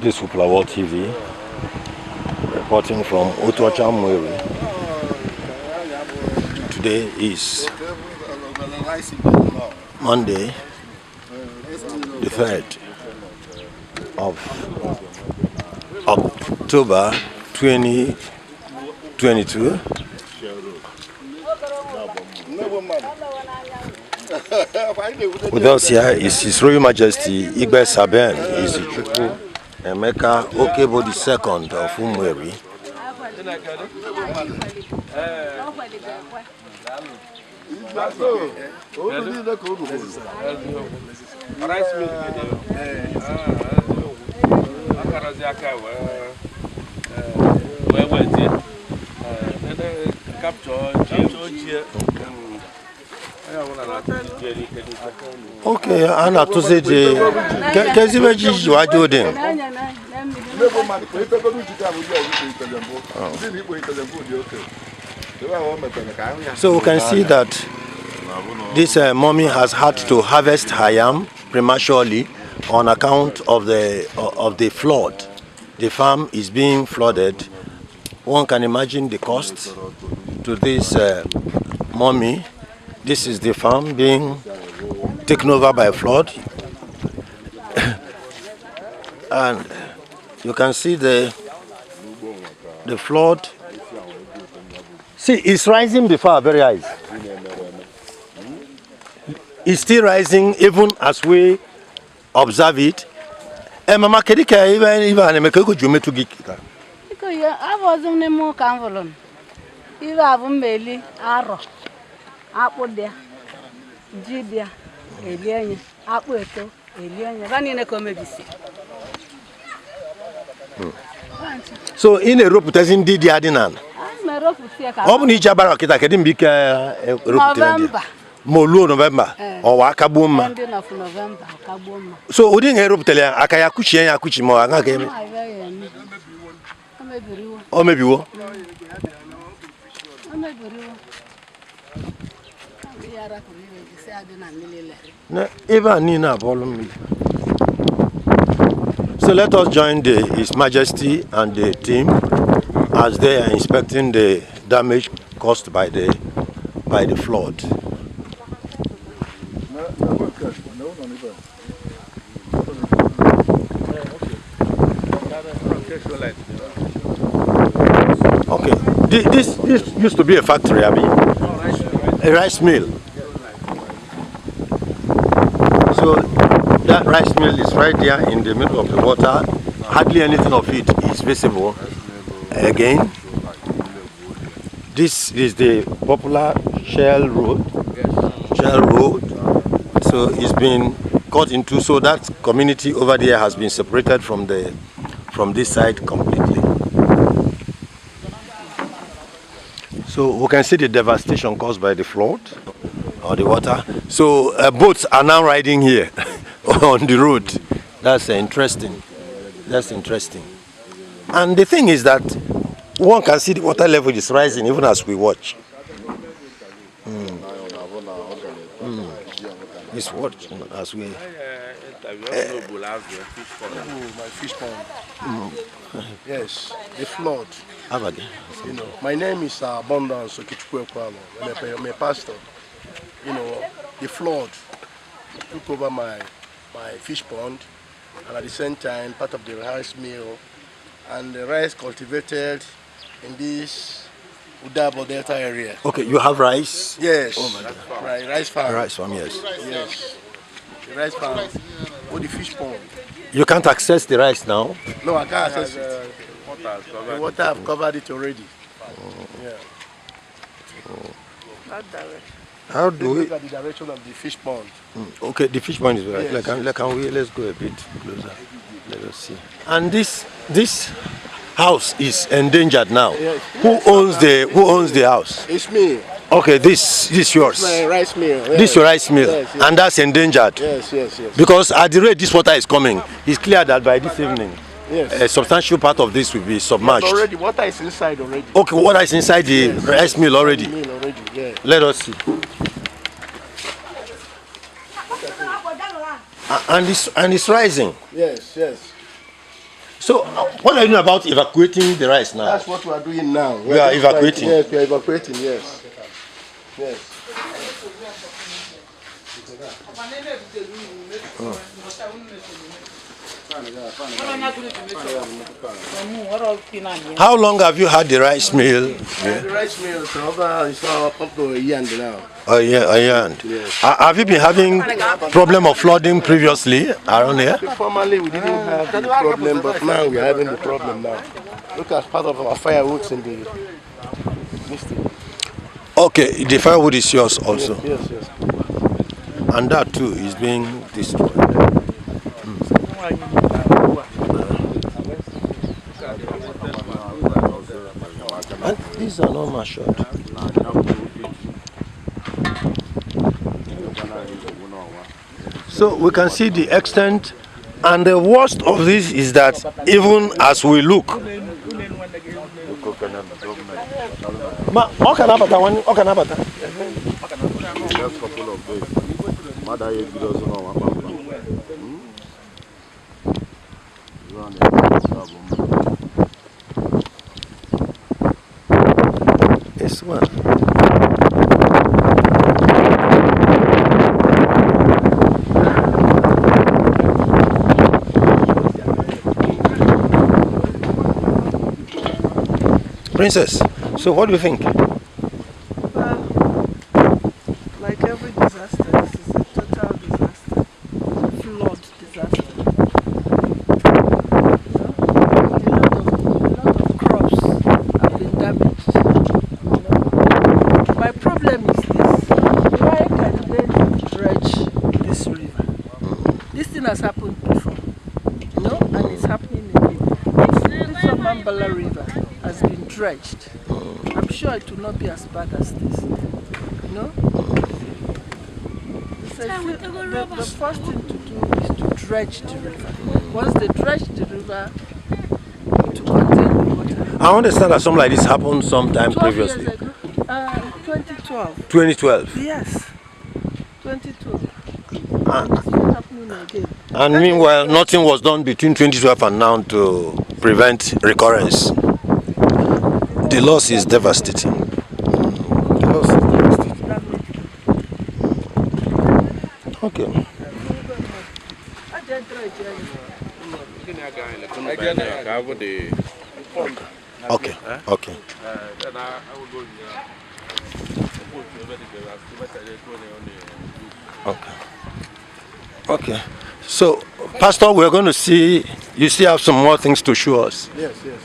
This is Umueri TV, reporting from Umueri. Today is Monday, the 3rd of October 2022. With us here is His Royal Majesty Igwe Saben, is the Chukwu Emeka Okebo II of Umueri. Okay, Anna to say so we can see that this mommy has had to harvest her yam prematurely on account of the flood. The farm is being flooded. One can imagine the cost to this mommy. This is the farm being taken over by a flood. And you can see the flood. See, it's rising before our very eyes. It's still rising even as we observe it. Mama, can you even make a good jume to geek? I wasn't the more convolon. You have a melly, arrow, apple there, Gidia, Elian, Apueto, Elian, running a comedy. So, in a rope, doesn't did the Adinan. I'm a rope with Tia. How many Jabarakita can be November? Molu November or Wakabuma. November, so, wouldn't a rope tell you, Akayakuchi and Akuchimo? Or maybe what? Even Nina volume. So let us join His Majesty and the team as they are inspecting the damage caused by the flood. Okay, this used to be a factory, I mean, a rice mill. So that rice mill is right there in the middle of the water. Hardly anything of it is visible. Again, this is the popular Shell Road. So it's been cut into, so that community over there has been separated from this side completely. So we can see the devastation caused by the flood or the water. So boats are now riding here on the road. That's interesting. That's interesting. And the thing is that one can see the water level is rising even as we watch. It's watch as we. My fish pond. Yes, the flood. You know, my name is Abundance Oct'22. I'm a pastor. You know, the flood took over my fish pond, and at the same time part of the rice mill, and the rice cultivated in this Udabo Delta area. Okay, you have rice? Yes. Oh my God. Right, rice farm. Rice farm, yes. Yes. The rice farm or the fish pond. You can't access the rice now? No, I can't access it. The water have covered it already. Yeah. That direction. How do we look at the direction of the fish pond? Okay, the fish pond is right. Yes. Let's go a bit closer. Let us see. And this house is endangered now. Yes. Who owns the house? It's me. Okay, this is yours. My rice mill. Yes. This is your rice mill, yes, yes. And that's endangered. Yes. Because at the rate this water is coming, it's clear that by this evening, yes, a substantial part of this will be submerged. Yes, already, water is inside already. Okay, water is inside the rice mill already. Yeah. Let us see. And it's rising. Yes. So, what are you doing about evacuating the rice now? That's what we are doing now. We are evacuating? Yes, we are evacuating, yes. Yes. Oh. How long have you had the rice mill? Yeah. The rice mill is up to a year now. A year. Yes. Have you been having problem of flooding previously around here? Formerly we didn't have the problem, but now we are having the problem now. Look at part of our firewoods in the listing. Okay, the firewood is yours also. Yes, yes. And that too is being destroyed. And these are not matured. So we can see the extent, and the worst of this is that even as we look, this one. Princess, so what do you think? Like every disaster, this is a total disaster, flood disaster. A lot of crops have been damaged. My problem is this: why can they dredge this river? This thing has happened before, and it's happening again. This Mambala River has been dredged. I'm sure it will not be as bad as this. The first thing to do is to dredge the river. Once they dredge the river, to contain the water. I understand that something like this happened sometime 12 previously. years ago. 2012. 2012. Yes. 2012. It's still happening again. And meanwhile, nothing was done between 2012 and now to prevent recurrence. The loss is devastating. The loss is devastating. Okay. Okay. Okay. Okay. Okay. So, Pastor, we're going to see, you still have some more things to show us. Yes, yes.